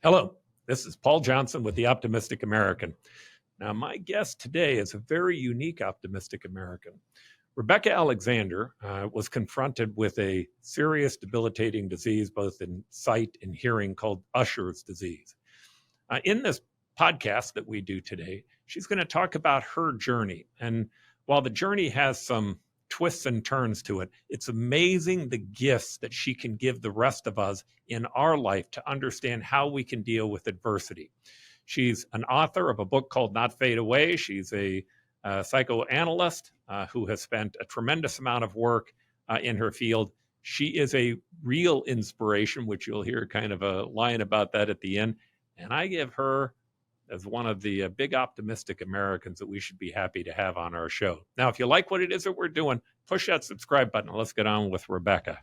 Hello, this is Paul Johnson with The Optimistic American. Now, my guest today is a very unique optimistic American. Rebecca Alexander was confronted with a serious debilitating disease, both in sight and hearing, called Usher's disease. In this podcast that we do today, she's going to talk about her journey. And while the journey has some twists and turns to it, it's amazing the gifts that she can give the rest of us in our life to understand how we can deal with adversity. She's an author of a book called Not Fade Away. She's a psychoanalyst who has spent a tremendous amount of work in her field. She is a real inspiration, which you'll hear kind of a line about that at the end. And I give her as one of the big optimistic Americans that we should be happy to have on our show. Now, if you like what it is that we're doing, push that subscribe button. Let's get on with Rebecca.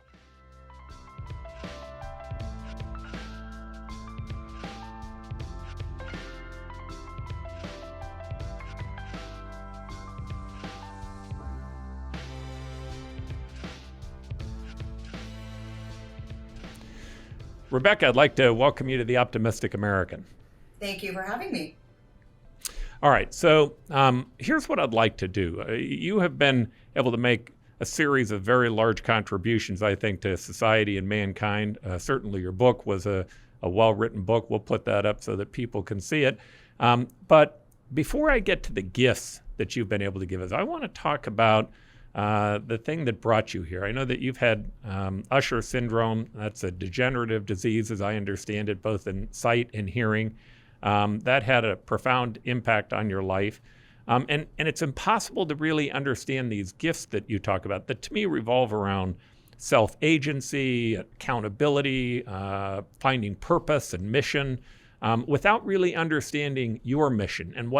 Rebecca, I'd like to welcome you to The Optimistic American. Thank you for having me. All right, so here's what I'd like to do. You have been able to make a series of very large contributions, I think, to society and mankind. Certainly your book was a well-written book. We'll put that up so that people can see it. But before I get to the gifts that you've been able to give us, I want to talk about the thing that brought you here. I know that you've had Usher Syndrome. That's a degenerative disease, as I understand it, both in sight and hearing. That had a profound impact on your life. And it's impossible to really understand these gifts that you talk about that to me revolve around self-agency, accountability, finding purpose and mission, without really understanding your mission and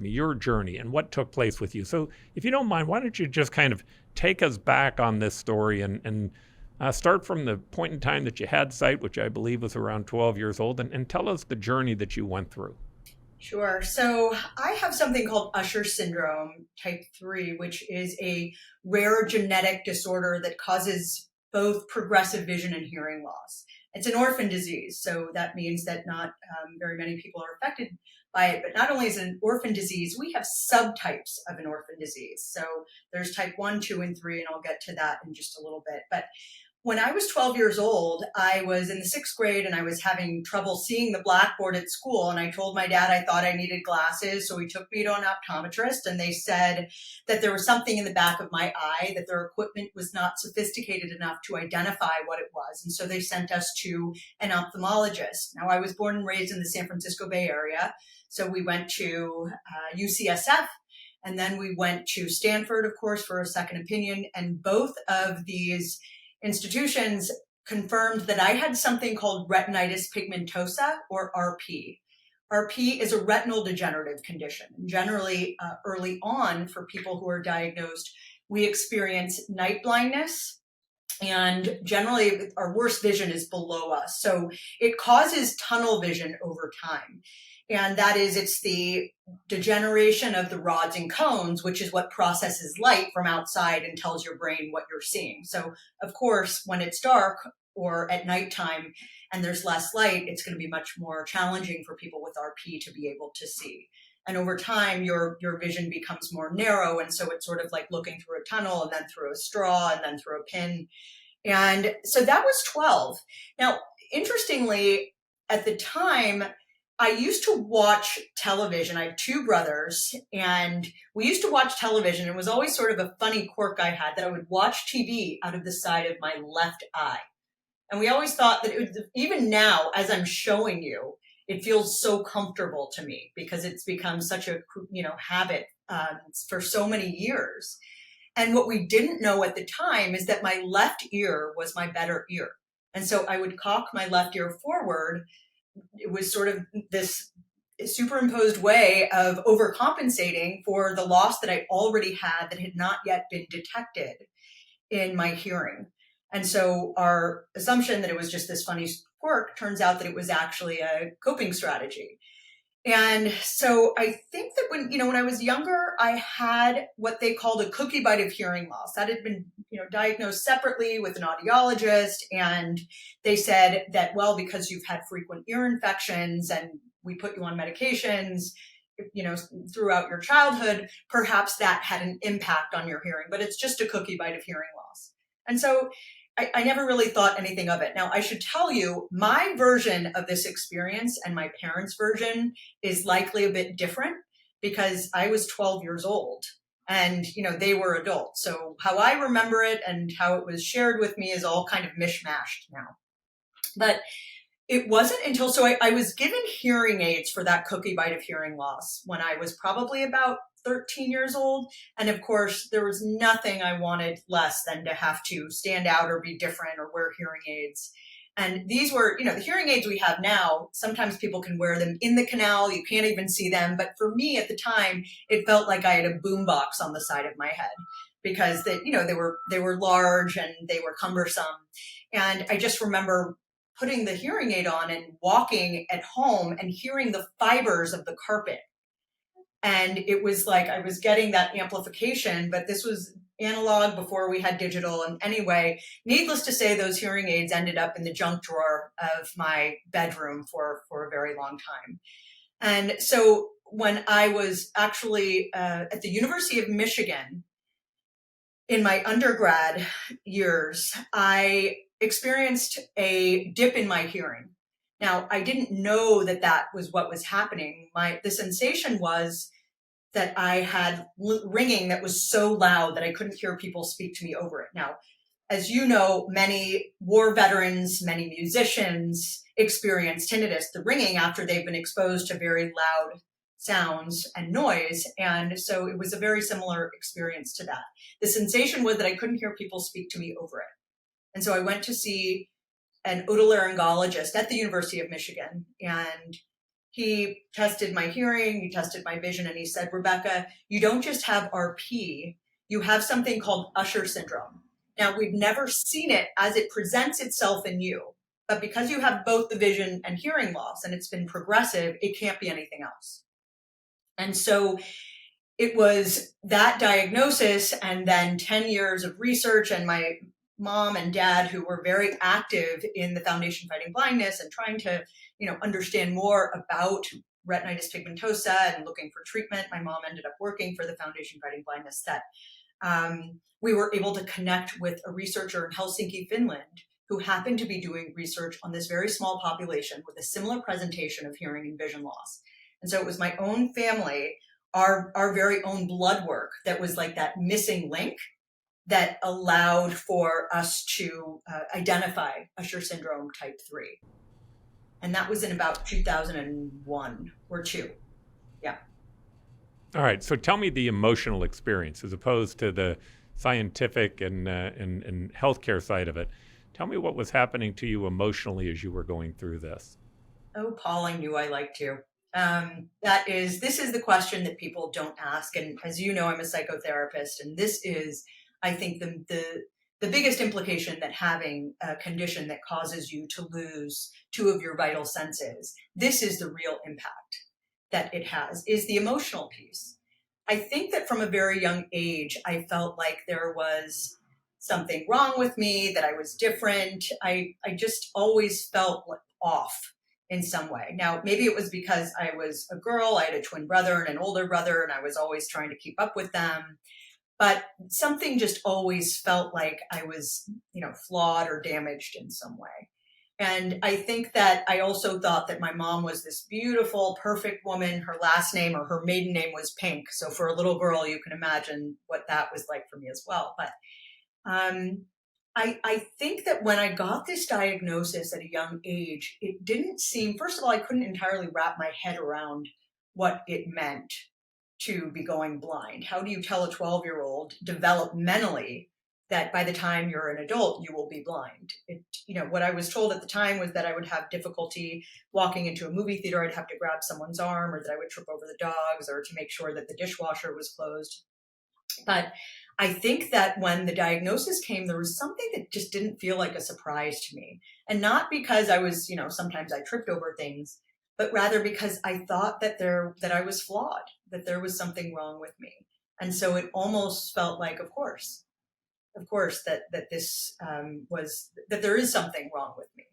your journey and what took place with you. So if you don't mind, why don't you just kind of take us back on this story and start from the point in time that you had sight, which I believe was around 12 years old, and tell us the journey that you went through. Sure. So I have something called Usher Syndrome type 3, which is a rare genetic disorder that causes both progressive vision and hearing loss. It's an orphan disease, so that means that not very many people are affected by it. But not only is it an orphan disease, we have subtypes of an orphan disease. So there's type 1, 2, and 3, and I'll get to that in just a little bit. But when I was 12 years old, I was in the 6th grade and I was having trouble seeing the blackboard at school. And I told my dad I thought I needed glasses. So he took me to an optometrist and they said that there was something in the back of my eye, that their equipment was not sophisticated enough to identify what it was. And so they sent us to an ophthalmologist. Now, I was born and raised in the San Francisco Bay Area. So we went to UCSF. And then we went to Stanford, of course, for a second opinion. And both of these institutions confirmed that I had something called retinitis pigmentosa, or RP. RP is a retinal degenerative condition. Generally, early on, for people who are diagnosed, we experience night blindness, and generally our worst vision is below us. So it causes tunnel vision over time. And that is, it's the degeneration of the rods and cones, which is what processes light from outside and tells your brain what you're seeing. So, of course, when it's dark or at nighttime and there's less light, it's going to be much more challenging for people with RP to be able to see. And over time, your vision becomes more narrow. And so it's sort of like looking through a tunnel and then through a straw and then through a pin. And so that was 12. Now, interestingly, at the time, I used to watch television. I have 2 brothers, and we used to watch television. It was always sort of a funny quirk I had, that I would watch TV out of the side of my left eye. And we always thought that even now, as I'm showing you, it feels so comfortable to me because it's become such a habit for so many years. And what we didn't know at the time is that my left ear was my better ear. And so I would cock my left ear forward. It was sort of this superimposed way of overcompensating for the loss that I already had that had not yet been detected in my hearing. And so our assumption that it was just this funny quirk turns out that it was actually a coping strategy. And so I think that when I was younger, I had what they called a cookie bite of hearing loss. That had been, diagnosed separately with an audiologist. And they said that, well, because you've had frequent ear infections and we put you on medications, you know, throughout your childhood, perhaps that had an impact on your hearing, but it's just a cookie bite of hearing loss. And so I never really thought anything of it. Now, I should tell you, my version of this experience and my parents' version is likely a bit different because I was 12 years old and, they were adults. So how I remember it and how it was shared with me is all kind of mishmashed now. But it wasn't until, so I was given hearing aids for that cookie bite of hearing loss when I was probably about 13 years old. And of course, there was nothing I wanted less than to have to stand out or be different or wear hearing aids. And these were, the hearing aids we have now, sometimes people can wear them in the canal. You can't even see them. But for me at the time, it felt like I had a boombox on the side of my head because they were large and they were cumbersome. And I just remember putting the hearing aid on and walking at home and hearing the fibers of the carpet. And it was like I was getting that amplification, but this was analog before we had digital. And anyway, needless to say, those hearing aids ended up in the junk drawer of my bedroom for a very long time. And so when I was actually at the University of Michigan in my undergrad years, I experienced a dip in my hearing. Now, I didn't know that was what was happening. The sensation was that I had ringing that was so loud that I couldn't hear people speak to me over it. Now, as you know, many war veterans, many musicians experience tinnitus, the ringing, after they've been exposed to very loud sounds and noise. And so it was a very similar experience to that. The sensation was that I couldn't hear people speak to me over it. And so I went to see an otolaryngologist at the University of Michigan, and he tested my hearing, he tested my vision, and he said, Rebecca, you don't just have RP, you have something called Usher Syndrome. Now, we've never seen it as it presents itself in you, but because you have both the vision and hearing loss, and it's been progressive, it can't be anything else. And so it was that diagnosis and then 10 years of research, and my mom and dad, who were very active in the Foundation Fighting Blindness and trying to, understand more about retinitis pigmentosa and looking for treatment. My mom ended up working for the Foundation Fighting Blindness, that we were able to connect with a researcher in Helsinki, Finland, who happened to be doing research on this very small population with a similar presentation of hearing and vision loss. And so it was my own family, our very own blood work, that was like that missing link that allowed for us to identify Usher Syndrome type 3. And that was in about 2001 or 2. Yeah. All right. So tell me the emotional experience as opposed to the scientific and healthcare side of it. Tell me what was happening to you emotionally as you were going through this. Oh, Paul, I knew I liked you. This is the question that people don't ask. And as you know, I'm a psychotherapist, and this is, I think, the biggest implication that having a condition that causes you to lose two of your vital senses, this is the real impact that it has, is the emotional piece. I think that from a very young age, I felt like there was something wrong with me, that I was different. I just always felt off in some way. Now, maybe it was because I was a girl, I had a twin brother and an older brother, and I was always trying to keep up with them. But something just always felt like I was, flawed or damaged in some way. And I think that I also thought that my mom was this beautiful, perfect woman. Her last name, or her maiden name, was Pink. So for a little girl, you can imagine what that was like for me as well. But I think that when I got this diagnosis at a young age, it didn't seem, first of all, I couldn't entirely wrap my head around what it meant to be going blind. How do you tell a 12-year-old developmentally that by the time you're an adult, you will be blind? What I was told at the time was that I would have difficulty walking into a movie theater. I'd have to grab someone's arm, or that I would trip over the dogs, or to make sure that the dishwasher was closed. But I think that when the diagnosis came, there was something that just didn't feel like a surprise to me. And not because I was, sometimes I tripped over things, but rather because I thought that I was flawed, that there was something wrong with me. And so it almost felt like, of course, that this was that there is something wrong with me.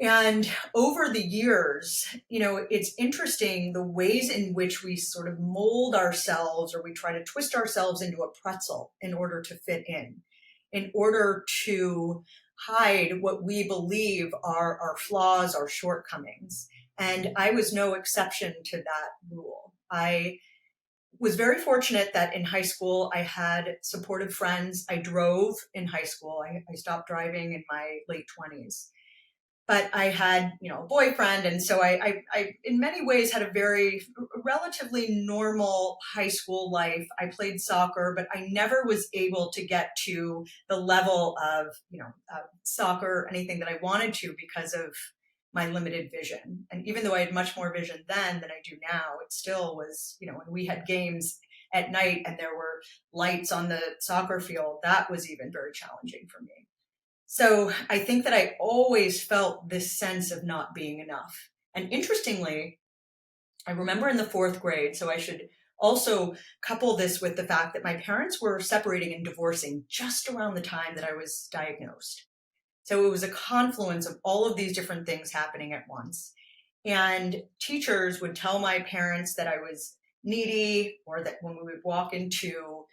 And over the years, it's interesting the ways in which we sort of mold ourselves, or we try to twist ourselves into a pretzel in order to fit in order to hide what we believe are our flaws, our shortcomings. And I was no exception to that rule. I was very fortunate that in high school I had supportive friends. I drove in high school. I stopped driving in my late 20s, but I had, a boyfriend. And so I, in many ways, had a very relatively normal high school life. I played soccer, but I never was able to get to the level of, soccer, anything that I wanted to, because of my limited vision. And even though I had much more vision then than I do now, it still was, when we had games at night and there were lights on the soccer field, that was even very challenging for me. So I think that I always felt this sense of not being enough. And interestingly, I remember in the fourth grade, so I should also couple this with the fact that my parents were separating and divorcing just around the time that I was diagnosed. So it was a confluence of all of these different things happening at once. And teachers would tell my parents that I was needy, or that when we would walk into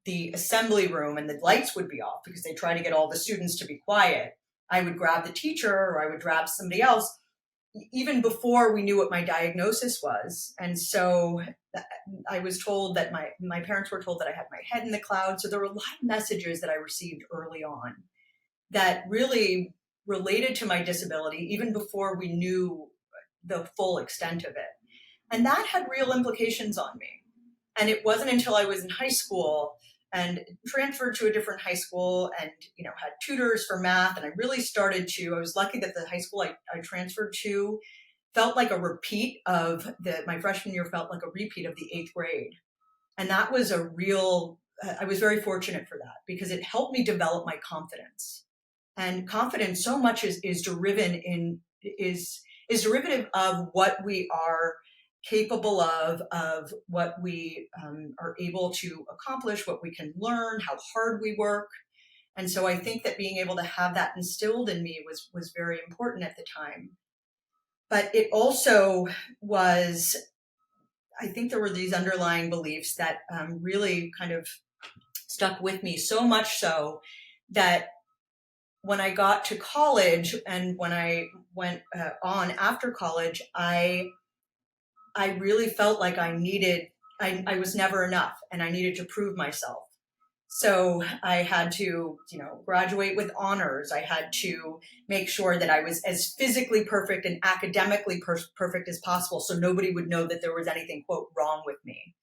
the assembly room and the lights would be off because they try to get all the students to be quiet, I would grab the teacher or I would grab somebody else, even before we knew what my diagnosis was. And so I was told that my parents were told that I had my head in the clouds. So there were a lot of messages that I received early on that really related to my disability, even before we knew the full extent of it. And that had real implications on me. And it wasn't until I was in high school and transferred to a different high school and, had tutors for math. And I really started to, I was lucky that the high school I transferred to felt like a repeat of my freshman year felt like a repeat of the 8th grade. And that was I was very fortunate for that because it helped me develop my confidence. And confidence so much is derivative of what we are capable of what we are able to accomplish, what we can learn, how hard we work. And so I think that being able to have that instilled in me was very important at the time. But it also was, I think there were these underlying beliefs that really kind of stuck with me, so much so that when I got to college and when I went on after college, I really felt like I was never enough and I needed to prove myself. So I had to, graduate with honors. I had to make sure that I was as physically perfect and academically perfect as possible so nobody would know that there was anything, quote, wrong with me.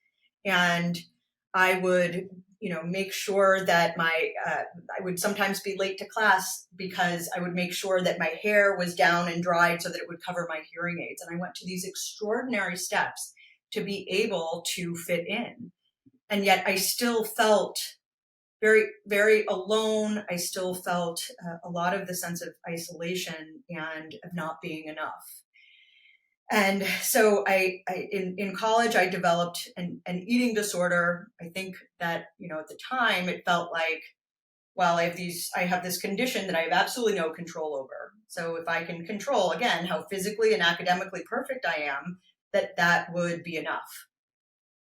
And I would, make sure that I would sometimes be late to class because I would make sure that my hair was down and dried so that it would cover my hearing aids. And I went to these extraordinary steps to be able to fit in. And yet I still felt very, very alone. I still felt a lot of the sense of isolation and of not being enough. And so in college, I developed an eating disorder. I think that, at the time it felt like, well, I have this condition that I have absolutely no control over. So if I can control, again, how physically and academically perfect I am, that would be enough.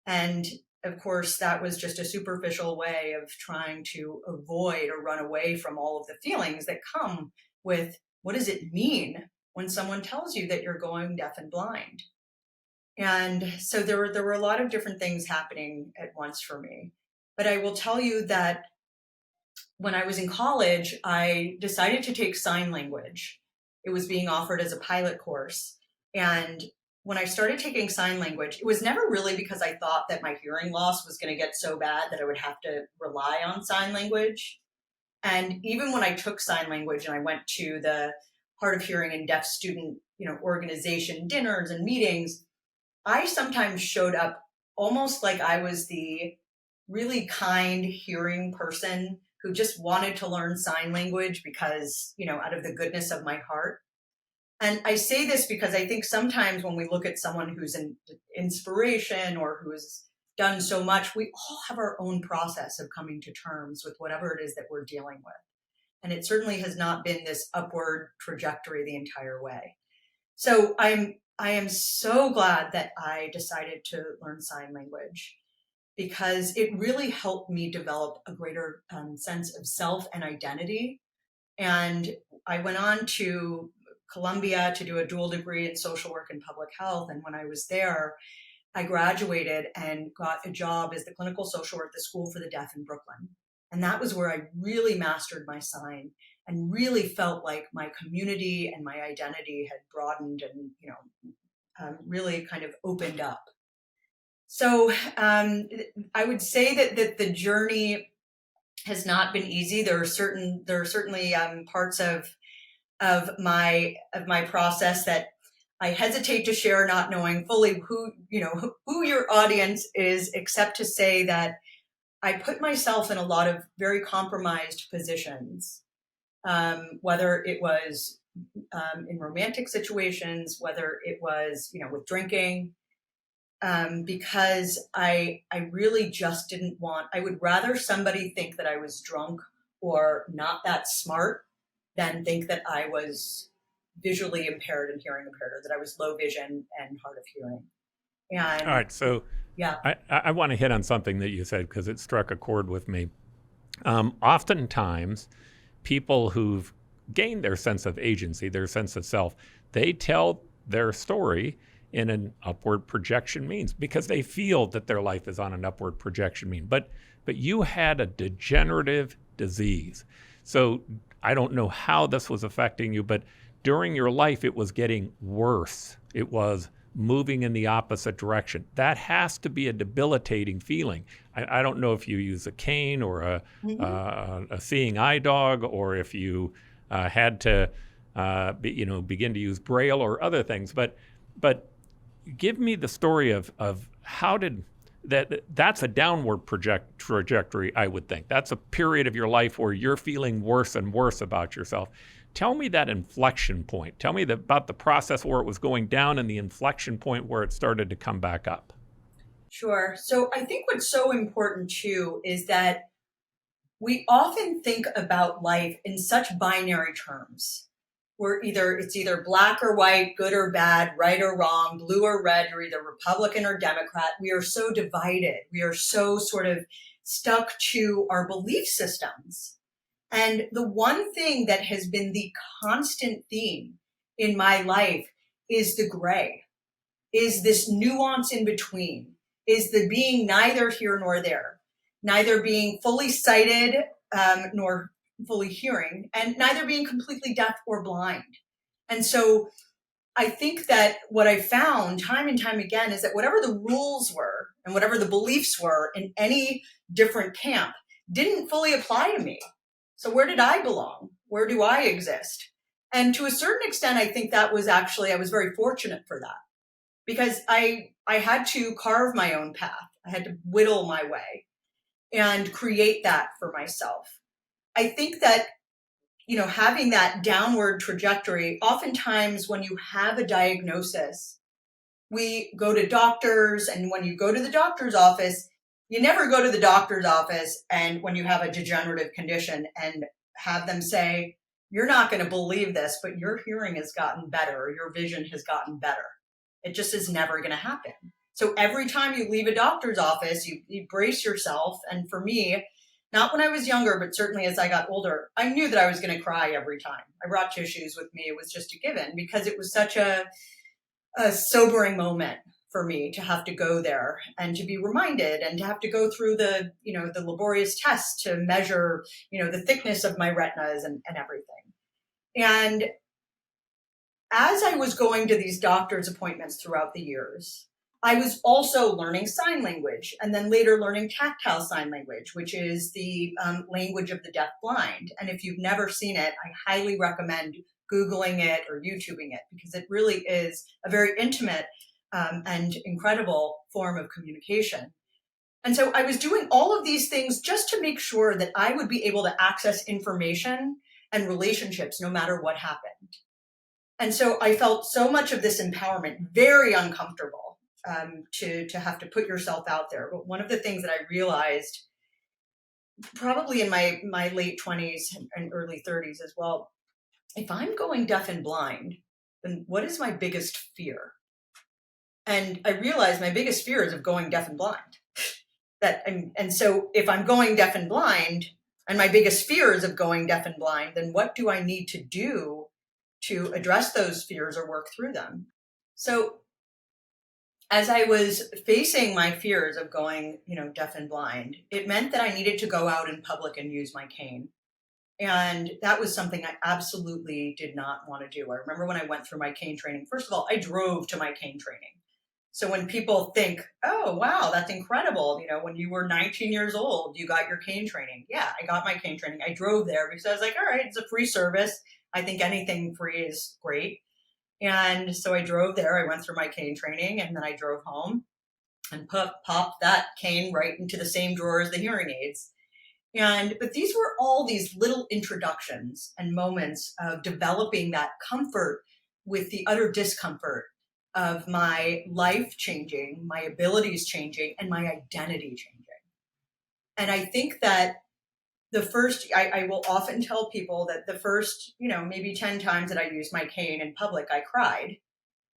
And of course, that was just a superficial way of trying to avoid or run away from all of the feelings that come with what does it mean when someone tells you that you're going deaf and blind. And so there were a lot of different things happening at once for me. But I will tell you that when I was in college, I decided to take sign language. It was being offered as a pilot course. And when I started taking sign language, it was never really because I thought that my hearing loss was going to get so bad that I would have to rely on sign language. And even when I took sign language and I went to the hard of hearing and deaf student, organization dinners and meetings, I sometimes showed up almost like I was the really kind hearing person who just wanted to learn sign language because, out of the goodness of my heart. And I say this because I think sometimes when we look at someone who's an inspiration or who has done so much, we all have our own process of coming to terms with whatever it is that we're dealing with. And it certainly has not been this upward trajectory the entire way. So I am so glad that I decided to learn sign language because it really helped me develop a greater sense of self and identity. And I went on to Columbia to do a dual degree in social work and public health. And when I was there, I graduated and got a job as the clinical social worker at the School for the Deaf in Brooklyn. And that was where I really mastered my sign and really felt like my community and my identity had broadened and, really kind of opened up. So I would say that the journey has not been easy. There are certainly parts of my process that I hesitate to share, not knowing fully who your audience is, except to say that I put myself in a lot of very compromised positions, whether it was in romantic situations, whether it was with drinking, because I really just didn't want. I would rather somebody think that I was drunk or not that smart than think that I was visually impaired and hearing impaired, or that I was low vision and hard of hearing. All And right, so yeah, I want to hit on something that you said because it struck a chord with me. Oftentimes, people who've gained their sense of agency, their sense of self, they tell their story in an upward projection means because they feel that their life is on an upward projection mean. But you had a degenerative disease. So I don't know how this was affecting you, but during your life, it was getting worse. It was moving in the opposite direction. That has to be a debilitating feeling. I don't know if you use a cane or a seeing eye dog, or if you had to begin to use Braille or other things. But give me the story of how did that's a downward trajectory, I would think. That's a period of your life where you're feeling worse and worse about yourself. Tell me that inflection point. Tell me about the process where it was going down and the inflection point where it started to come back up. Sure. So I think what's so important too is that we often think about life in such binary terms. It's either black or white, good or bad, right or wrong, blue or red. You're either Republican or Democrat. We are so divided. We are so sort of stuck to our belief systems. And the one thing that has been the constant theme in my life is the gray, is this nuance in between, is the being neither here nor there, neither being fully sighted nor fully hearing, and neither being completely deaf or blind. And so I think that what I found time and time again is that whatever the rules were and whatever the beliefs were in any different camp didn't fully apply to me. So where did I belong? Where do I exist? And to a certain extent, I think that was actually, I was very fortunate for that because I had to carve my own path. I had to whittle my way and create that for myself. I think that, having that downward trajectory, oftentimes when you have a diagnosis, we go to doctors, and when you go to the doctor's office, you never go to the doctor's office and when you have a degenerative condition and have them say, you're not going to believe this, but your hearing has gotten better or your vision has gotten better. It just is never going to happen. So every time you leave a doctor's office, you brace yourself. And for me, not when I was younger, but certainly as I got older, I knew that I was going to cry every time. I brought tissues with me. It was just a given because it was such a sobering moment for me to have to go there and to be reminded and to have to go through the laborious tests to measure, the thickness of my retinas and everything. And as I was going to these doctor's appointments throughout the years, I was also learning sign language and then later learning tactile sign language, which is the language of the deaf blind. And if you've never seen it, I highly recommend Googling it or YouTubing it because it really is a very intimate and incredible form of communication. And so I was doing all of these things just to make sure that I would be able to access information and relationships no matter what happened. And so I felt so much of this empowerment, very uncomfortable, to have to put yourself out there. But one of the things that I realized, probably in my late 20s and early 30s as well, if I'm going deaf and blind, then what is my biggest fear? And I realized my biggest fear is of going deaf and blind. And so if I'm going deaf and blind, and my biggest fear is of going deaf and blind, then what do I need to do to address those fears or work through them? So as I was facing my fears of going, deaf and blind, it meant that I needed to go out in public and use my cane. And that was something I absolutely did not want to do. I remember when I went through my cane training, first of all, I drove to my cane training. So when people think, oh, wow, that's incredible. When you were 19 years old, you got your cane training. Yeah, I got my cane training. I drove there because I was like, all right, it's a free service. I think anything free is great. And so I drove there. I went through my cane training, and then I drove home and popped that cane right into the same drawer as the hearing aids. But these were all these little introductions and moments of developing that comfort with the utter discomfort of my life changing, my abilities changing, and my identity changing. And I think that I will often tell people that the first, maybe 10 times that I used my cane in public, I cried.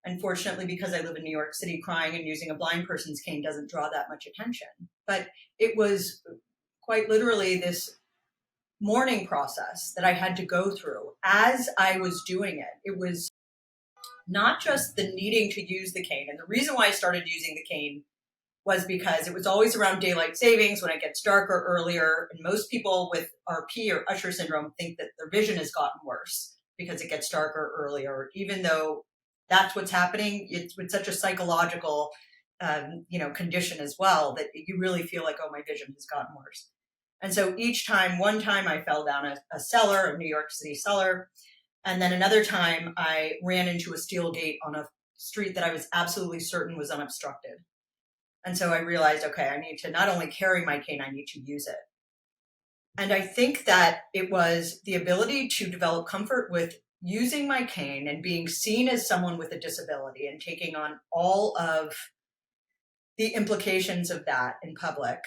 Unfortunately, because I live in New York City, crying and using a blind person's cane doesn't draw that much attention. But it was quite literally this mourning process that I had to go through as I was doing it. It was not just the needing to use the cane. And the reason why I started using the cane was because it was always around daylight savings when it gets darker earlier. And most people with RP or Usher syndrome think that their vision has gotten worse because it gets darker earlier, even though that's what's happening. It's such a psychological, condition as well, that you really feel like, oh, my vision has gotten worse. And so one time I fell down a cellar, a New York City cellar. And then another time I ran into a steel gate on a street that I was absolutely certain was unobstructed. And so I realized, okay, I need to not only carry my cane, I need to use it. And I think that it was the ability to develop comfort with using my cane and being seen as someone with a disability and taking on all of the implications of that in public.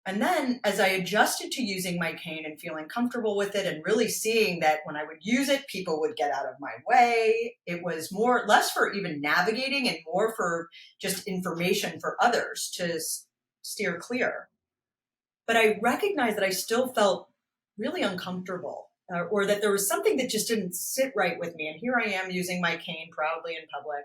And then as I adjusted to using my cane and feeling comfortable with it and really seeing that when I would use it, people would get out of my way, it was less for even navigating and more for just information for others to steer clear. But I recognized that I still felt really uncomfortable, or that there was something that just didn't sit right with me. And here I am using my cane proudly in public.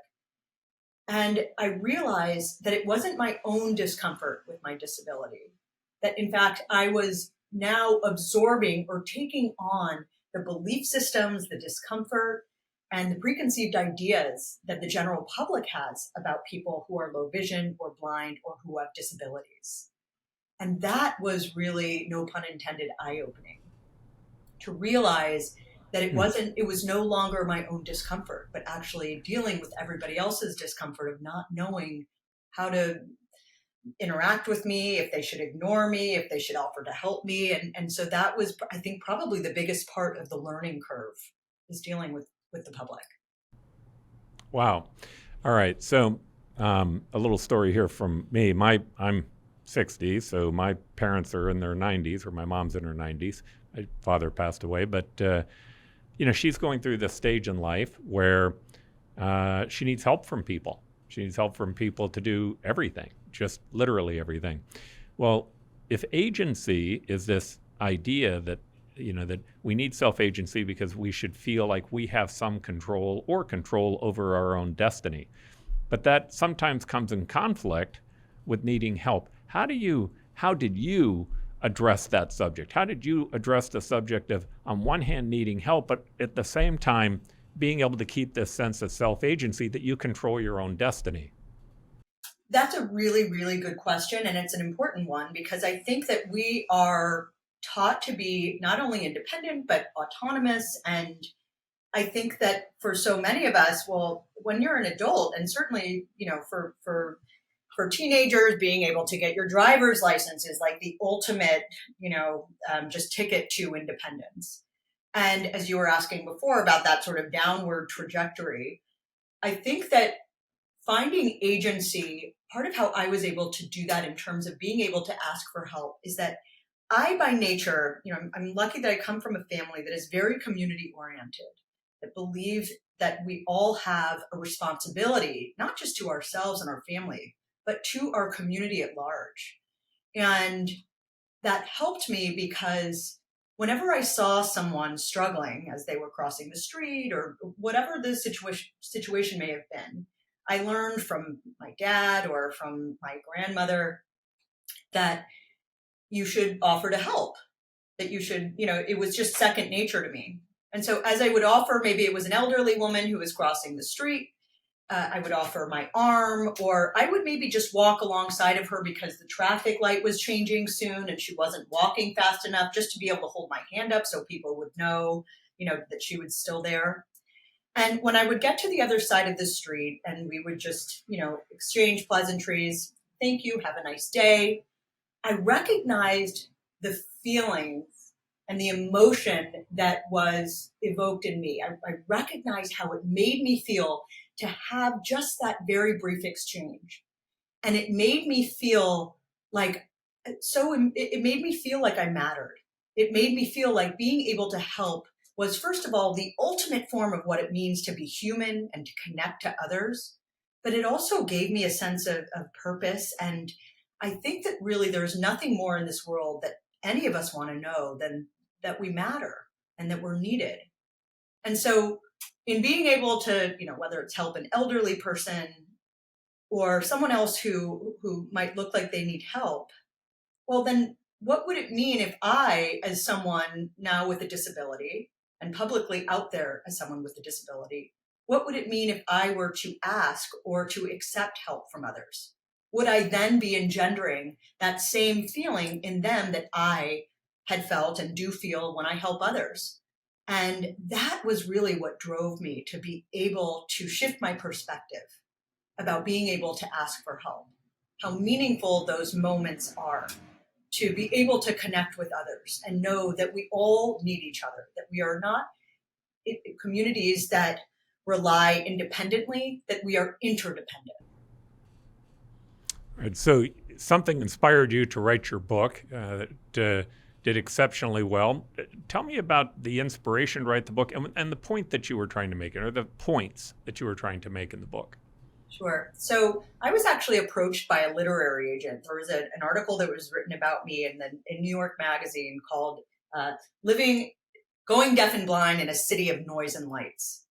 And I realized that it wasn't my own discomfort with my disability, that in fact, I was now absorbing or taking on the belief systems, the discomfort, and the preconceived ideas that the general public has about people who are low vision or blind or who have disabilities. And that was really, no pun intended, eye-opening, to realize that it was no longer my own discomfort, but actually dealing with everybody else's discomfort of not knowing how to interact with me, if they should ignore me, if they should offer to help me. And so that was, I think, probably the biggest part of the learning curve, is dealing with the public. Wow. All right. So a little story here from me. I'm 60, so my parents are in their 90s, or my mom's in her 90s. My father passed away, but she's going through this stage in life where she needs help from people. She needs help from people to do everything, just literally everything. Well, if agency is this idea that that we need self-agency because we should feel like we have some control over our own destiny, but that sometimes comes in conflict with needing help. How did you address that subject? How did you address the subject of, on one hand, needing help, but at the same time, being able to keep this sense of self-agency that you control your own destiny? That's a really, really good question. And it's an important one, because I think that we are taught to be not only independent, but autonomous. And I think that for so many of us, well, when you're an adult, and certainly, for teenagers, being able to get your driver's license is like the ultimate, just ticket to independence. And as you were asking before about that sort of downward trajectory, I think that finding agency, part of how I was able to do that in terms of being able to ask for help is that I, by nature, I'm lucky that I come from a family that is very community oriented, that believes that we all have a responsibility, not just to ourselves and our family, but to our community at large. And that helped me because whenever I saw someone struggling as they were crossing the street or whatever the situation may have been, I learned from my dad or from my grandmother that you should offer to help, that you should, it was just second nature to me. And so as I would offer, maybe it was an elderly woman who was crossing the street, I would offer my arm, or I would maybe just walk alongside of her because the traffic light was changing soon and she wasn't walking fast enough, just to be able to hold my hand up so people would know, that she was still there. And when I would get to the other side of the street and we would just, exchange pleasantries, thank you, have a nice day, I recognized the feelings and the emotion that was evoked in me. I recognized how it made me feel to have just that very brief exchange. And it made me feel like, it made me feel like I mattered. It made me feel like being able to help was, first of all, the ultimate form of what it means to be human and to connect to others. But it also gave me a sense of purpose. And I think that really there's nothing more in this world that any of us want to know than that we matter and that we're needed. And so in being able to, whether it's help an elderly person or someone else who might look like they need help, well, then what would it mean if I, as someone now with a disability and publicly out there as someone with a disability, what would it mean if I were to ask or to accept help from others? Would I then be engendering that same feeling in them that I had felt and do feel when I help others? And that was really what drove me to be able to shift my perspective about being able to ask for help, how meaningful those moments are to be able to connect with others and know that we all need each other, that we are not communities that rely independently, that we are interdependent. Right. So something inspired you to write your book that did exceptionally well. Tell me about the inspiration to write the book and the point that you were trying to make, or the points that you were trying to make in the book. Sure. So I was actually approached by a literary agent. There was an article that was written about me in New York Magazine called Going Deaf and Blind in a City of Noise and Lights.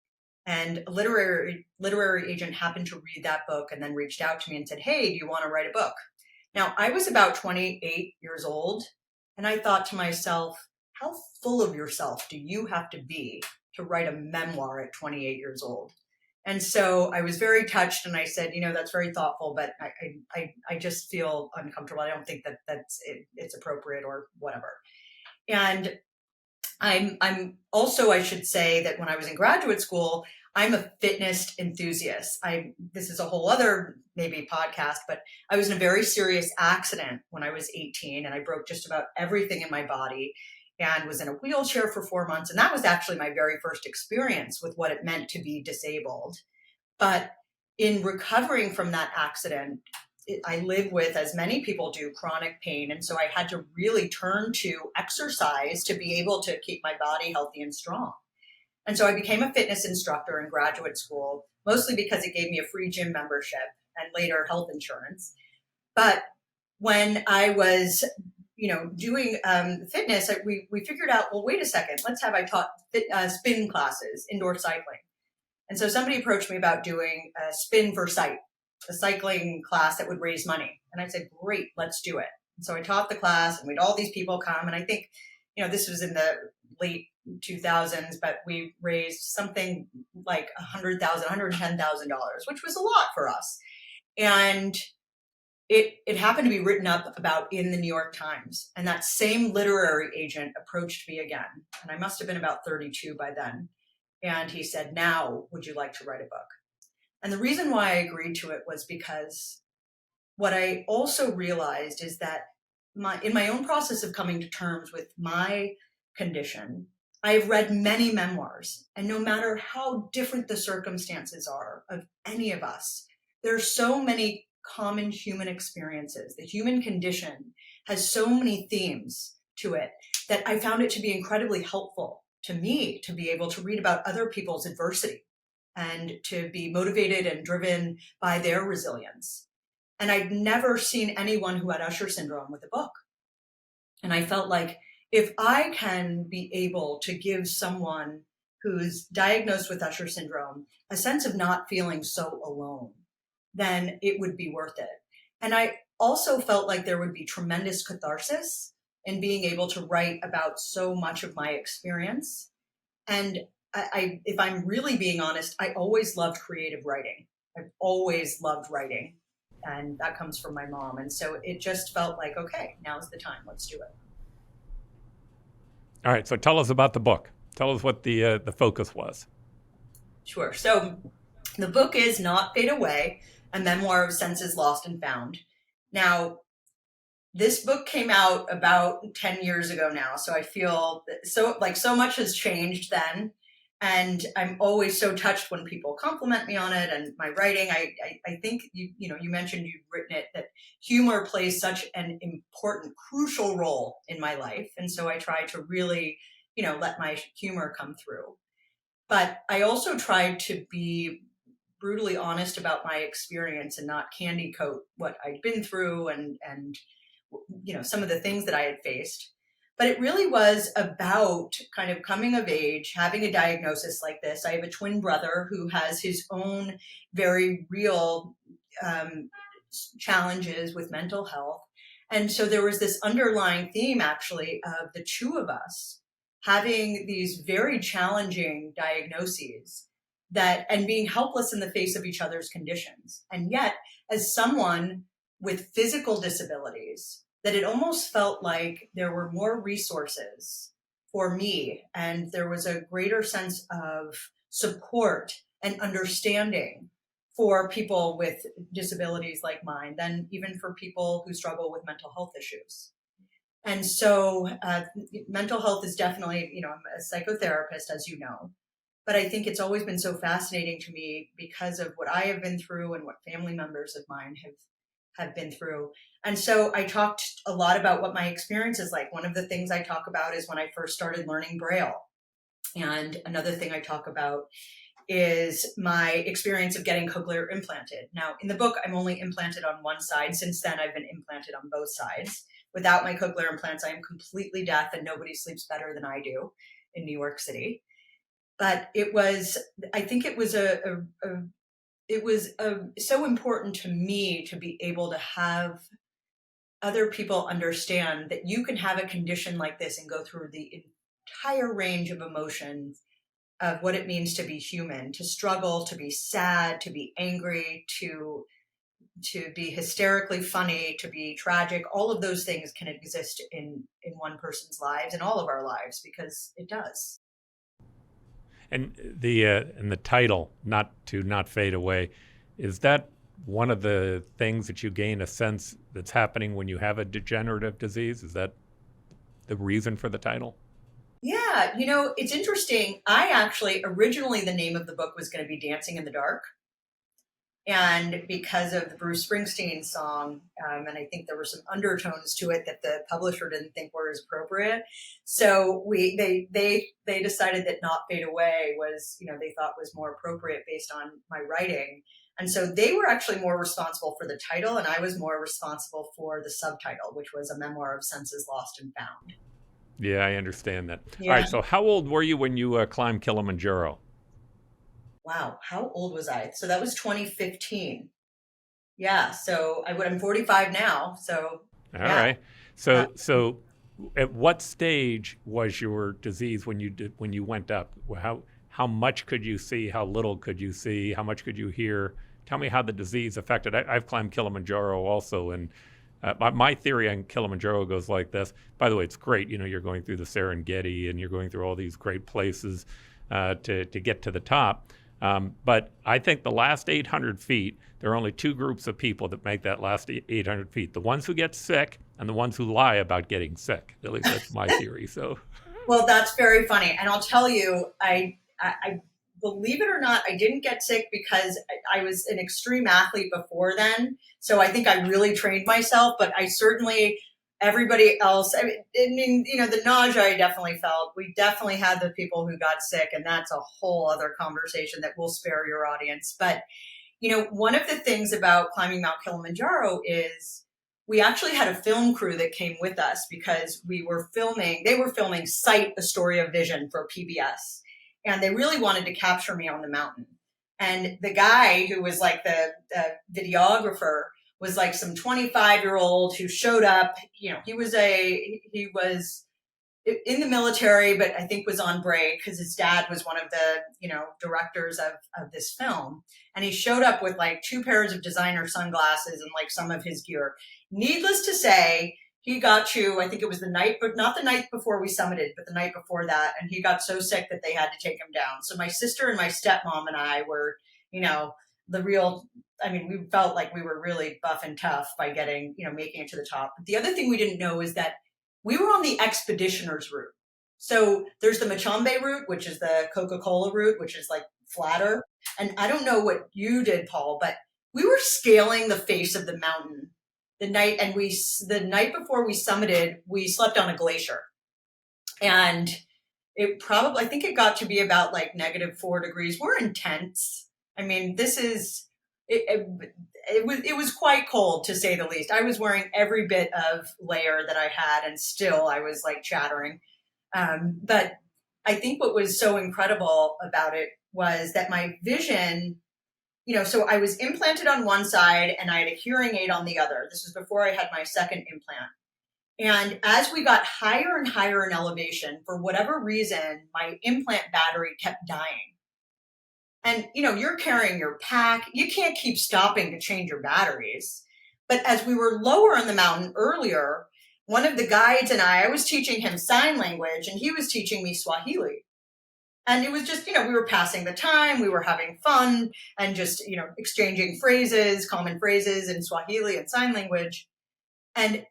And a literary agent happened to read that book and then reached out to me and said, hey, do you want to write a book? Now, I was about 28 years old, and I thought to myself, how full of yourself do you have to be to write a memoir at 28 years old? And so I was very touched, and I said, that's very thoughtful, but I just feel uncomfortable. I don't think it's appropriate or whatever. And I'm also, I should say that when I was in graduate school, I'm a fitness enthusiast. This is a whole other maybe podcast, but I was in a very serious accident when I was 18, and I broke just about everything in my body and was in a wheelchair for 4 months. And that was actually my very first experience with what it meant to be disabled. But in recovering from that accident, I live with, as many people do, chronic pain. And so I had to really turn to exercise to be able to keep my body healthy and strong. And so I became a fitness instructor in graduate school, mostly because it gave me a free gym membership and later health insurance. But when I was, doing fitness, we figured out, well, wait a second, I taught spin classes, indoor cycling. And so somebody approached me about doing a spin for sight, a cycling class that would raise money. And I said, great, let's do it. And so I taught the class, and we had all these people come. And I think, this was in the late 2000s, but we raised something like $110,000, which was a lot for us. And it happened to be written up about in the New York Times. And that same literary agent approached me again. And I must have been about 32 by then. And he said, now, would you like to write a book? And the reason why I agreed to it was because what I also realized is that in my own process of coming to terms with my condition, I've read many memoirs, and no matter how different the circumstances are of any of us, there's so many common human experiences. The human condition has so many themes to it that I found it to be incredibly helpful to me to be able to read about other people's adversity and to be motivated and driven by their resilience. And I'd never seen anyone who had Usher syndrome with a book. And I felt like if I can be able to give someone who's diagnosed with Usher syndrome a sense of not feeling so alone, then it would be worth it. And I also felt like there would be tremendous catharsis in being able to write about so much of my experience. And if I'm really being honest, I always loved creative writing. I've always loved writing. And that comes from my mom. And so it just felt like, okay, now's the time. Let's do it. All right. So tell us about the book. Tell us what the focus was. Sure. So the book is Not Fade Away, a memoir of senses lost and found. Now, this book came out about 10 years ago now. So I feel so much has changed then. And I'm always so touched when people compliment me on it and my writing. I think you mentioned you've written it, that humor plays such an important, crucial role in my life. And so I try to really, let my humor come through. But I also tried to be brutally honest about my experience and not candy coat what I'd been through and some of the things that I had faced. But it really was about kind of coming of age, having a diagnosis like this. I have a twin brother who has his own very real challenges with mental health. And so there was this underlying theme, actually, of the two of us having these very challenging diagnoses and being helpless in the face of each other's conditions. And yet, as someone with physical disabilities, that it almost felt like there were more resources for me and there was a greater sense of support and understanding for people with disabilities like mine than even for people who struggle with mental health issues. And so mental health is definitely, I'm a psychotherapist, as you know, but I think it's always been so fascinating to me because of what I have been through and what family members of mine have been through. And so I talked a lot about what my experience is like. One of the things I talk about is when I first started learning Braille. And another thing I talk about is my experience of getting cochlear implanted. Now, in the book, I'm only implanted on one side. Since then, I've been implanted on both sides. Without my cochlear implants, I am completely deaf and nobody sleeps better than I do in New York City. But I think it was so important to me to be able to have other people understand that you can have a condition like this and go through the entire range of emotions of what it means to be human, to struggle, to be sad, to be angry, to be hysterically funny, to be tragic. All of those things can exist in one person's lives and all of our lives, because it does. And the title, Not Fade Away, is that one of the things that you gain a sense that's happening when you have a degenerative disease? Is that the reason for the title? Yeah, it's interesting. Originally the name of the book was going to be Dancing in the Dark. And because of the Bruce Springsteen song, and I think there were some undertones to it that the publisher didn't think were as appropriate. So they decided that Not Fade Away was, they thought was more appropriate based on my writing. And so they were actually more responsible for the title, and I was more responsible for the subtitle, which was A Memoir of Senses Lost and Found. Yeah, I understand that. Yeah. All right, so how old were you when you climbed Kilimanjaro? Wow, how old was I? So that was 2015. Yeah, so I'm 45 now. So all right. So at what stage was your disease when you went up? How much could you see? How little could you see? How much could you hear? Tell me how the disease affected. I've climbed Kilimanjaro also, and my theory on Kilimanjaro goes like this. By the way, it's great. You're going through the Serengeti and you're going through all these great places to get to the top. But I think the last 800 feet, there are only two groups of people that make that last 800 feet. The ones who get sick and the ones who lie about getting sick. At least that's my theory. So Well, that's very funny. And I'll tell you, I believe it or not, I didn't get sick because I was an extreme athlete before then. So I think I really trained myself, but I certainly, everybody else, the nausea I definitely felt. We definitely had the people who got sick, and that's a whole other conversation that we'll spare your audience. But one of the things about climbing Mount Kilimanjaro is we actually had a film crew that came with us because they were filming Sight, A Story of Vision for PBS. And they really wanted to capture me on the mountain. And the guy who was like the videographer was like some 25-year-old who showed up. He was in the military, but I think was on break because his dad was one of the, directors of this film. And he showed up with like 2 pairs of designer sunglasses and like some of his gear. Needless to say, he got to, I think it was the night, but not the night before we summited, but the night before that. And he got so sick that they had to take him down. So my sister and my stepmom and I were, the real, we felt like we were really buff and tough by making it to the top. But the other thing we didn't know is that we were on the expeditioner's route. So there's the Machambe route, which is the Coca-Cola route, which is like flatter. And I don't know what you did, Paul, but we were scaling the face of the mountain the night before we summited, we slept on a glacier. And I think it got to be about like -4 degrees. We're intense. It was quite cold, to say the least. I was wearing every bit of layer that I had, and still I was like chattering. But I think what was so incredible about it was that my vision, so I was implanted on one side and I had a hearing aid on the other. This was before I had my second implant. And as we got higher and higher in elevation, for whatever reason, my implant battery kept dying. And, you're carrying your pack. You can't keep stopping to change your batteries. But as we were lower on the mountain earlier, one of the guides and I was teaching him sign language and he was teaching me Swahili. And it was just, we were passing the time, we were having fun and just, exchanging common phrases in Swahili and sign language. And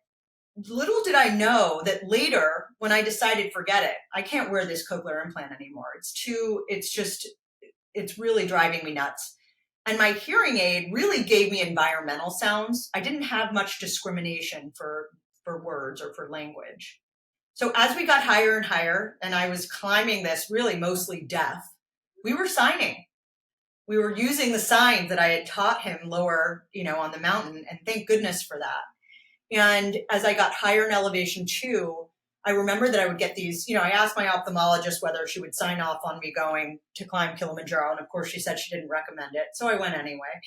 little did I know that later, when I decided, forget it, I can't wear this cochlear implant anymore. It's really driving me nuts. And my hearing aid really gave me environmental sounds. I didn't have much discrimination for words or for language. So as we got higher and higher, and I was climbing this really mostly deaf, we were signing. We were using the signs that I had taught him lower, on the mountain, and thank goodness for that. And as I got higher in elevation too, I remember that I would get these, I asked my ophthalmologist whether she would sign off on me going to climb Kilimanjaro. And of course she said she didn't recommend it. So I went anyway.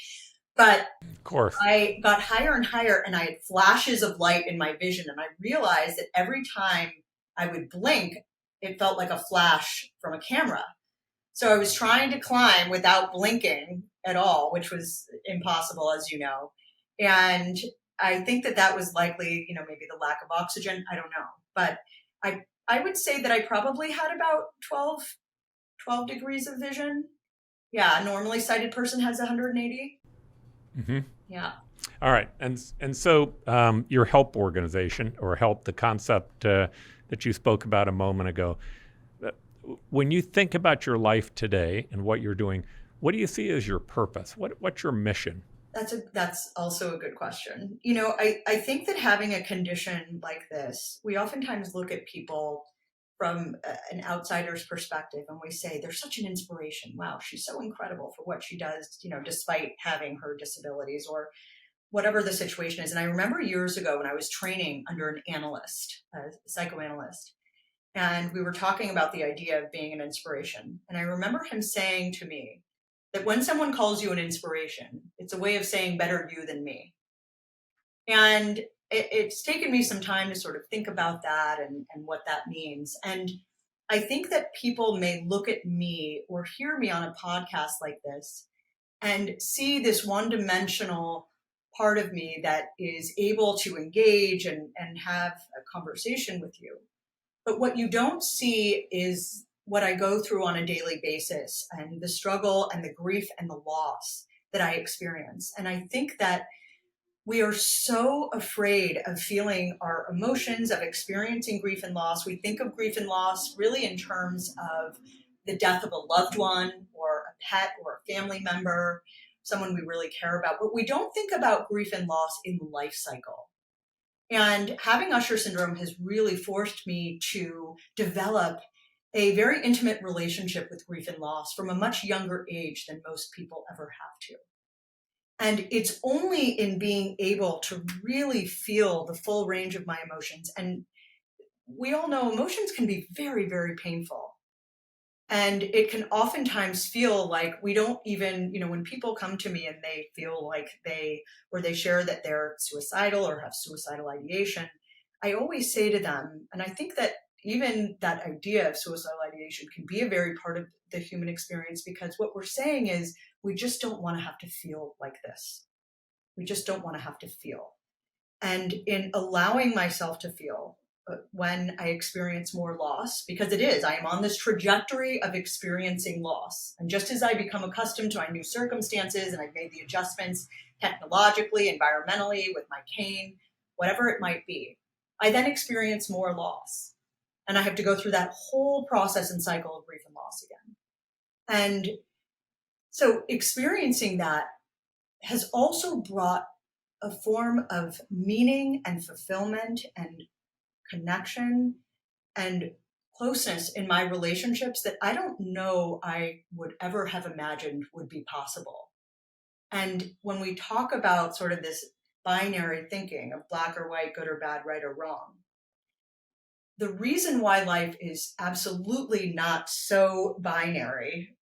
But of course, I got higher and higher and I had flashes of light in my vision. And I realized that every time I would blink, it felt like a flash from a camera. So I was trying to climb without blinking at all, which was impossible, as you know. And I think that was likely, maybe the lack of oxygen. I don't know. But I would say that I probably had about 12 degrees of vision. Yeah, a normally sighted person has 180. Mm-hmm. Yeah. All right. And so your HELP organization, or HELP, the concept that you spoke about a moment ago, when you think about your life today and what you're doing, what do you see as your purpose? What's your mission? That's also a good question. I think that having a condition like this, we oftentimes look at people from an outsider's perspective and we say, they're such an inspiration. Wow, she's so incredible for what she does, despite having her disabilities or whatever the situation is. And I remember years ago when I was training under an analyst, a psychoanalyst, and we were talking about the idea of being an inspiration. And I remember him saying to me that when someone calls you an inspiration, it's a way of saying better you than me. And it's taken me some time to sort of think about that and what that means. And I think that people may look at me or hear me on a podcast like this and see this one-dimensional part of me that is able to engage and have a conversation with you. But what you don't see is what I go through on a daily basis and the struggle and the grief and the loss that I experience. And I think that we are so afraid of feeling our emotions, of experiencing grief and loss. We think of grief and loss really in terms of the death of a loved one or a pet or a family member, someone we really care about. But we don't think about grief and loss in the life cycle. And having Usher syndrome has really forced me to develop a very intimate relationship with grief and loss from a much younger age than most people ever have to. And it's only in being able to really feel the full range of my emotions. And we all know emotions can be very, very painful. And it can oftentimes feel like we don't even, when people come to me and they feel like they share that they're suicidal or have suicidal ideation, I always say to them, and I think that even that idea of suicidal ideation can be a very part of the human experience, because what we're saying is we just don't want to have to feel like this. We just don't want to have to feel. And in allowing myself to feel when I experience more loss, because I am on this trajectory of experiencing loss. And just as I become accustomed to my new circumstances and I've made the adjustments technologically, environmentally, with my cane, whatever it might be, I then experience more loss. And I have to go through that whole process and cycle of grief and loss again. And so experiencing that has also brought a form of meaning and fulfillment and connection and closeness in my relationships that I don't know I would ever have imagined would be possible. And when we talk about sort of this binary thinking of black or white, good or bad, right or wrong, the reason why life is absolutely not so binary,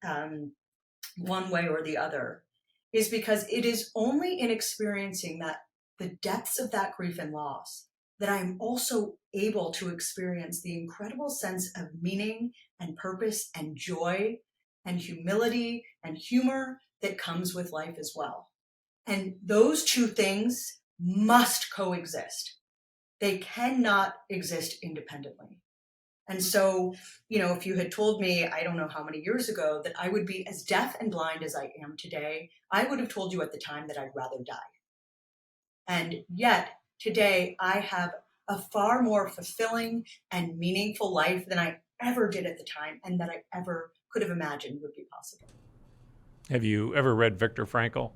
one way or the other, is because it is only in experiencing the depths of that grief and loss that I am also able to experience the incredible sense of meaning and purpose and joy and humility and humor that comes with life as well. And those two things must coexist. They cannot exist independently. And so, if you had told me, I don't know how many years ago, that I would be as deaf and blind as I am today, I would have told you at the time that I'd rather die. And yet, today, I have a far more fulfilling and meaningful life than I ever did at the time and that I ever could have imagined would be possible. Have you ever read Viktor Frankl?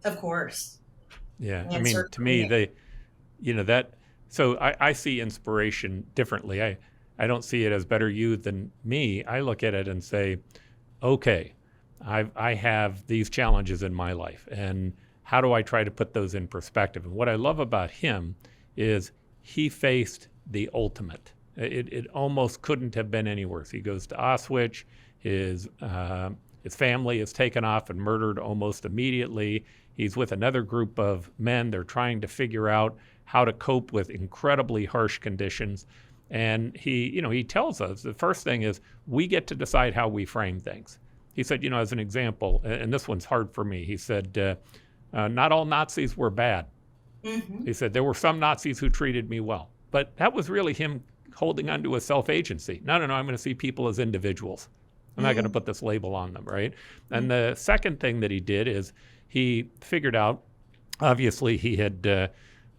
Of course. Yeah. And I mean, to me, so I see inspiration differently. I don't see it as better you than me. I look at it and say, okay, I have these challenges in my life, and how do I try to put those in perspective? And what I love about him is he faced the ultimate. It almost couldn't have been any worse. He goes to Auschwitz. His family is taken off and murdered almost immediately. He's with another group of men. They're trying to figure out how to cope with incredibly harsh conditions. And he tells us the first thing is we get to decide how we frame things. He said, as an example, and this one's hard for me, he said, not all Nazis were bad. Mm-hmm. He said, there were some Nazis who treated me well. But that was really him holding on to a self-agency. No, I'm going to see people as individuals. I'm not going to put this label on them, right? And the second thing that he did is he figured out, obviously he had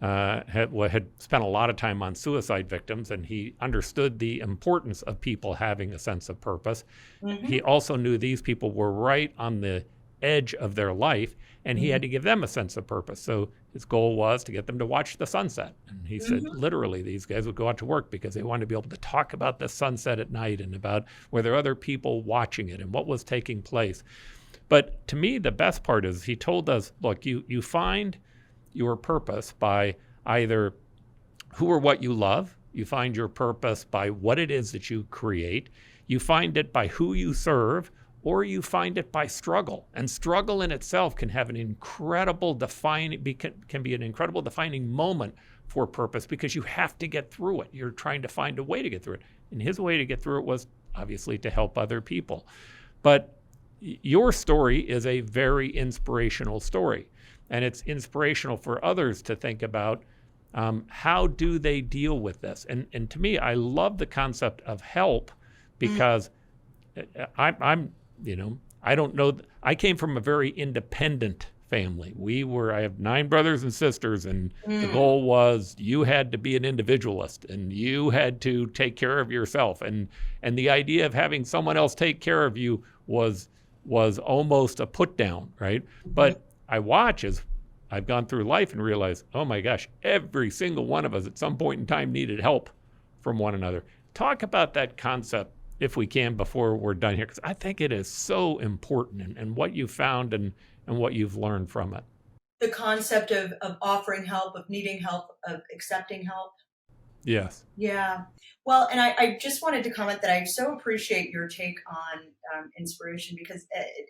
spent a lot of time on suicide victims, and he understood the importance of people having a sense of purpose. Mm-hmm. He also knew these people were right on the edge of their life, and he had to give them a sense of purpose. So his goal was to get them to watch the sunset. And he said, literally, these guys would go out to work because they wanted to be able to talk about the sunset at night and about were there other people watching it and what was taking place. But to me, the best part is he told us, look, you find your purpose by either who or what you love. You find your purpose by what it is that you create. You find it by who you serve, or you find it by struggle. And struggle in itself can have an incredible defining moment for purpose, because you have to get through it. You're trying to find a way to get through it. And his way to get through it was obviously to help other people. But your story is a very inspirational story. And it's inspirational for others to think about how do they deal with this. And to me, I love the concept of help, because I don't know. I came from a very independent family. I have 9 brothers and sisters, and the Mm. goal was you had to be an individualist and you had to take care of yourself. And the idea of having someone else take care of you was almost a put down, right? Mhm. But I watch as I've gone through life and realized, oh my gosh, every single one of us at some point in time needed help from one another. Talk about that concept if we can before we're done here, because I think it is so important, and what you found and what you've learned from it. The concept of offering help, of needing help, of accepting help. Yes. Yeah. Well, and I just wanted to comment that I so appreciate your take on inspiration because,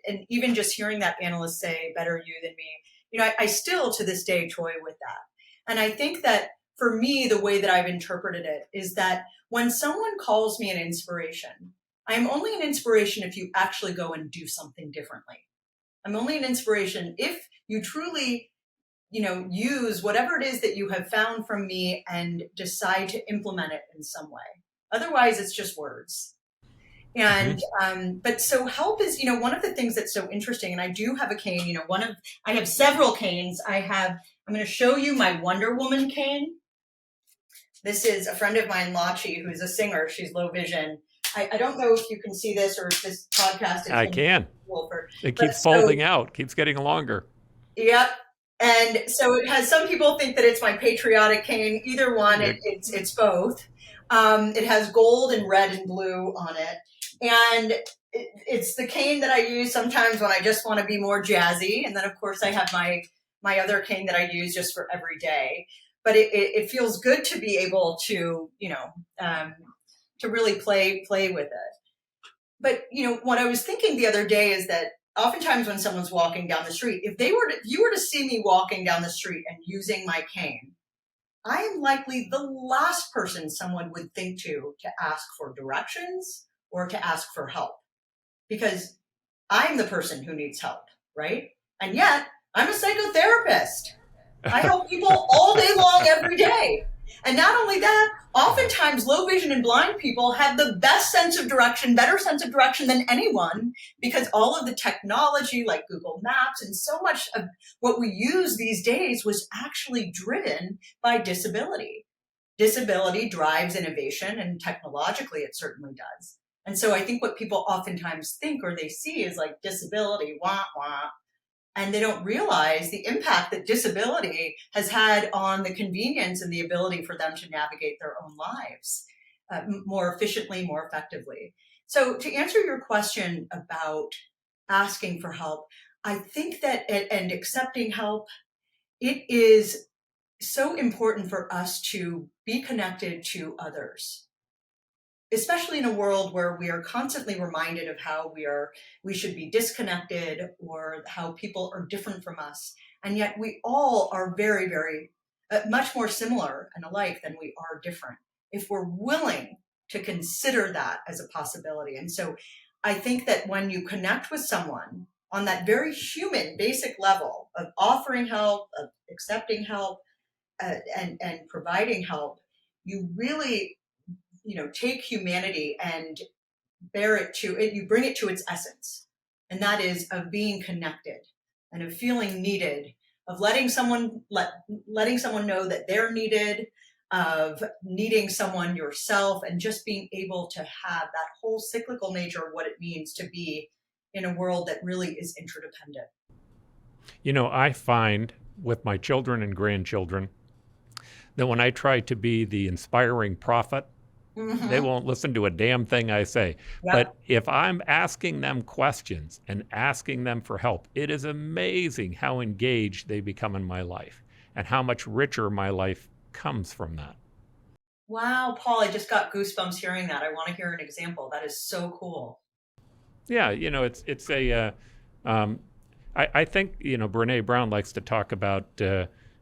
and even just hearing that analyst say, better you than me, I still to this day toy with that. And I think that for me, the way that I've interpreted it is that when someone calls me an inspiration, I'm only an inspiration if you actually go and do something differently. I'm only an inspiration if you truly use whatever it is that you have found from me and decide to implement it in some way. Otherwise, it's just words. And but so help is, one of the things that's so interesting. And I do have a cane. I have several canes. I'm going to show you my Wonder Woman cane. This is a friend of mine, Lachi, who's a singer. She's low vision. I don't know if you can see this or if this podcast is. I can. Wolfer. It keeps folding out, keeps getting longer. Yep. And so it has, some people think that it's my patriotic cane. Either one, it's both. It has gold and red and blue on it. And it's the cane that I use sometimes when I just want to be more jazzy. And then, of course, I have my other cane that I use just for every day. But it feels good to be able to, to really play with it. But, what I was thinking the other day is that oftentimes when someone's walking down the street, if you were to see me walking down the street and using my cane, I am likely the last person someone would think to ask for directions or to ask for help, because I'm the person who needs help, right? And yet I'm a psychotherapist. I help people all day long, every day. And not only that, oftentimes low vision and blind people have the best sense of direction, better sense of direction than anyone, because all of the technology like Google Maps and so much of what we use these days was actually driven by disability. Disability drives innovation, and technologically it certainly does. And so I think what people oftentimes think or they see is like disability, wah, wah. And they don't realize the impact that disability has had on the convenience and the ability for them to navigate their own lives more efficiently, more effectively. So to answer your question about asking for help, I think that, and accepting help, it is so important for us to be connected to others, especially in a world where we are constantly reminded of how we should be disconnected or how people are different from us. And yet we all are very, very much more similar and alike than we are different, if we're willing to consider that as a possibility. And so I think that when you connect with someone on that very human, basic level of offering help, of accepting help, and providing help, you really take humanity and you bring it to its essence. And that is of being connected and of feeling needed, of letting someone know that they're needed, of needing someone yourself, and just being able to have that whole cyclical nature of what it means to be in a world that really is interdependent. I find with my children and grandchildren that when I try to be the inspiring prophet, they won't listen to a damn thing I say. Yep. But if I'm asking them questions and asking them for help, it is amazing how engaged they become in my life and how much richer my life comes from that. Wow, Paul, I just got goosebumps hearing that. I want to hear an example. That is so cool. Yeah, it's a, I think, Brene Brown likes to talk about,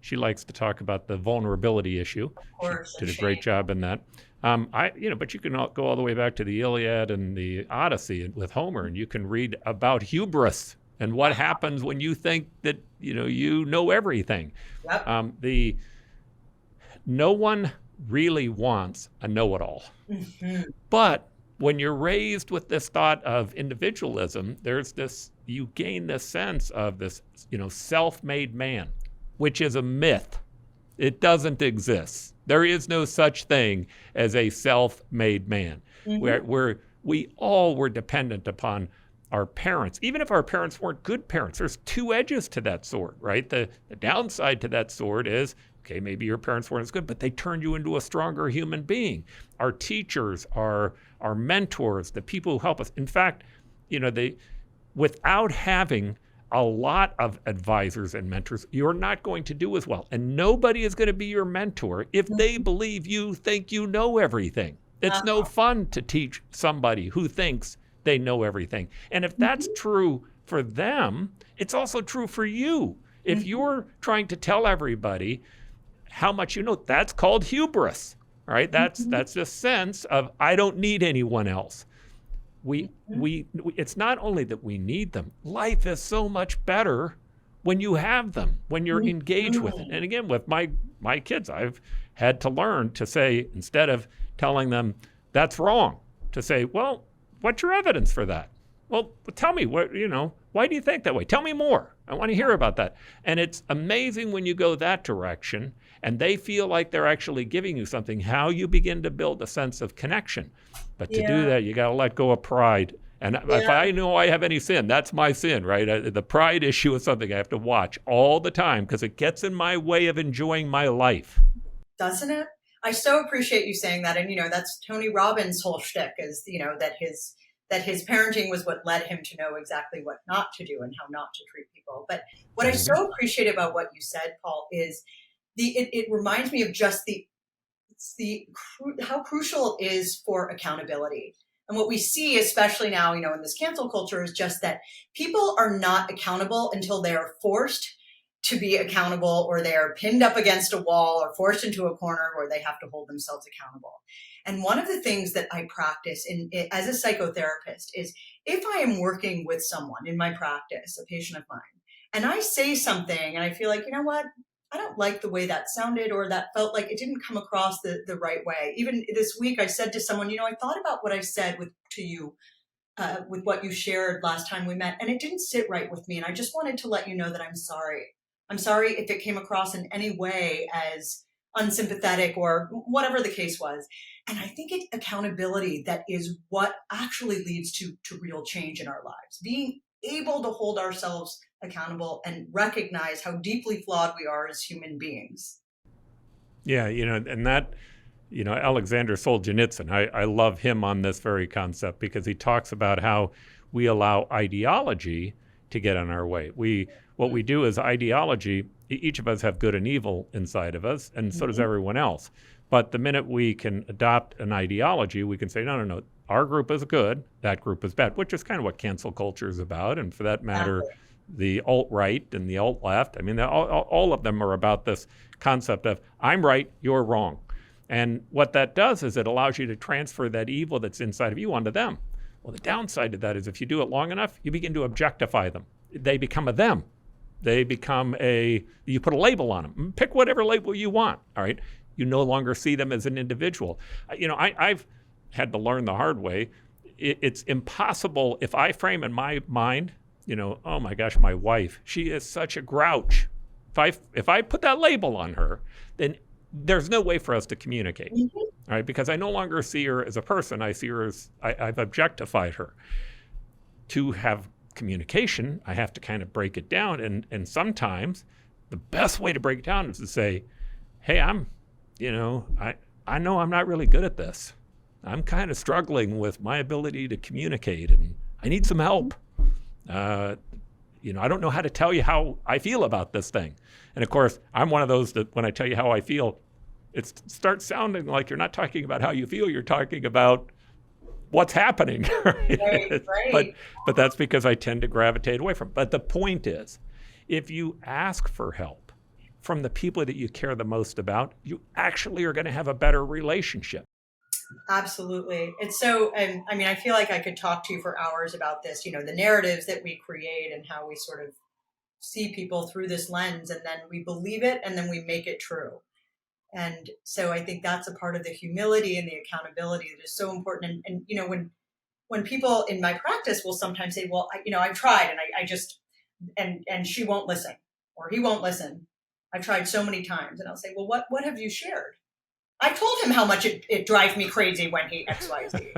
she likes to talk about the vulnerability issue. Of course, she did a great job in that. But you can go all the way back to the Iliad and the Odyssey with Homer, and you can read about hubris and what happens when you think that you know everything. Yep. No one really wants a know-it-all. But when you're raised with this thought of individualism, there's this, you gain this sense of this, self-made man, which is a myth. It doesn't exist. There is no such thing as a self-made man. We all were dependent upon our parents, even if our parents weren't good parents. There's two edges to that sword, right? The downside to that sword is, okay, maybe your parents weren't as good, but they turned you into a stronger human being. Our teachers, our mentors, the people who help us. In fact, without having a lot of advisors and mentors, you're not going to do as well. And nobody is going to be your mentor if they believe you think you know everything. It's no fun to teach somebody who thinks they know everything. And if that's true for them, it's also true for you. If you're trying to tell everybody how much you know, that's called hubris, right? That's the sense of, I don't need anyone else. It's not only that we need them. Life is so much better when you have them, when you're engaged with it. And again, with my kids, I've had to learn to say, instead of telling them that's wrong, to say, well, what's your evidence for that? Well, tell me, why do you think that way? Tell me more. I want to hear about that. And it's amazing when you go that direction and they feel like they're actually giving you something, how you begin to build a sense of connection. But to do that, you got to let go of pride. And if I know I have any sin, that's my sin, right? The pride issue is something I have to watch all the time because it gets in my way of enjoying my life. Doesn't it? I so appreciate you saying that. And, that's Tony Robbins' whole shtick is, that his parenting was what led him to know exactly what not to do and how not to treat people. But what I so appreciate about what you said, Paul, is it reminds me of just how crucial it is for accountability. And what we see, especially now, in this cancel culture, is just that people are not accountable until they are forced to be accountable, or they are pinned up against a wall or forced into a corner where they have to hold themselves accountable. And one of the things that I practice as a psychotherapist is, if I am working with someone in my practice, a patient of mine, and I say something and I feel like, what, I don't like the way that sounded, or that felt like it didn't come across the right way. Even this week, I said to someone, I thought about what I said to you with what you shared last time we met, and it didn't sit right with me. And I just wanted to let you know that I'm sorry. I'm sorry if it came across in any way as unsympathetic or whatever the case was. And I think it's accountability that is what actually leads to real change in our lives. Being able to hold ourselves accountable and recognize how deeply flawed we are as human beings. Yeah, and that, Alexander Solzhenitsyn, I love him on this very concept, because he talks about how we allow ideology to get in our way. What we do is ideology, each of us have good and evil inside of us, and so does everyone else. But the minute we can adopt an ideology, we can say, no, our group is good, that group is bad, which is kind of what cancel culture is about. And for that matter, the alt-right and the alt-left, I mean, all of them are about this concept of, I'm right, you're wrong. And what that does is it allows you to transfer that evil that's inside of you onto them. Well, the downside to that is, if you do it long enough, you begin to objectify them. They become a them. They become you put a label on them. Pick whatever label you want, all right? You no longer see them as an individual. I've had to learn the hard way. It's impossible, if I frame in my mind, oh my gosh, my wife, she is such a grouch. If I put that label on her, then there's no way for us to communicate, all right? Because I no longer see her as a person. I see her as, I've objectified her. To have communication, I have to kind of break it down. And sometimes the best way to break it down is to say, hey, I know I'm not really good at this. I'm kind of struggling with my ability to communicate, and I need some help. I don't know how to tell you how I feel about this thing. And of course, I'm one of those that when I tell you how I feel, it starts sounding like you're not talking about how you feel, you're talking about what's happening. Right. But that's because I tend to gravitate away from it. But the point is, if you ask for help from the people that you care the most about, you actually are going to have a better relationship. Absolutely. It's so, and I mean, I feel like I could talk to you for hours about this, the narratives that we create and how we sort of see people through this lens, and then we believe it and then we make it true. And so I think that's a part of the humility and the accountability that is so important. And when when people in my practice will sometimes say, well, I've tried and I just, and she won't listen or he won't listen. I've tried so many times. And I'll say, well, what have you shared? I told him how much it drives me crazy when he X, Y, Z.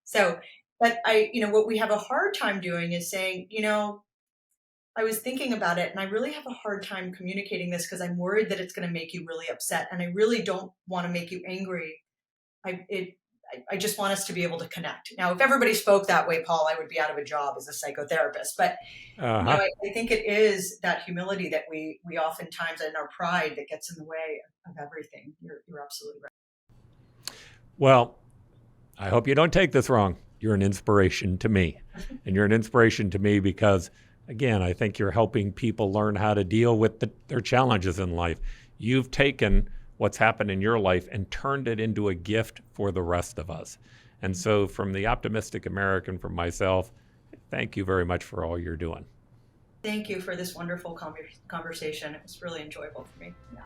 So, but what we have a hard time doing is saying, I was thinking about it and I really have a hard time communicating this because I'm worried that it's going to make you really upset. And I really don't want to make you angry. I just want us to be able to connect. Now, if everybody spoke that way, Paul, I would be out of a job as a psychotherapist. But I think it is that humility that we oftentimes, and our pride, that gets in the way of everything. You're absolutely right. Well, I hope you don't take this wrong. You're an inspiration to me. And you're an inspiration to me because, again, I think you're helping people learn how to deal with their challenges in life. You've taken what's happened in your life and turned it into a gift for the rest of us. And so from the Optimistic American, from myself, thank you very much for all you're doing. Thank you for this wonderful conversation. It was really enjoyable for me. Yeah.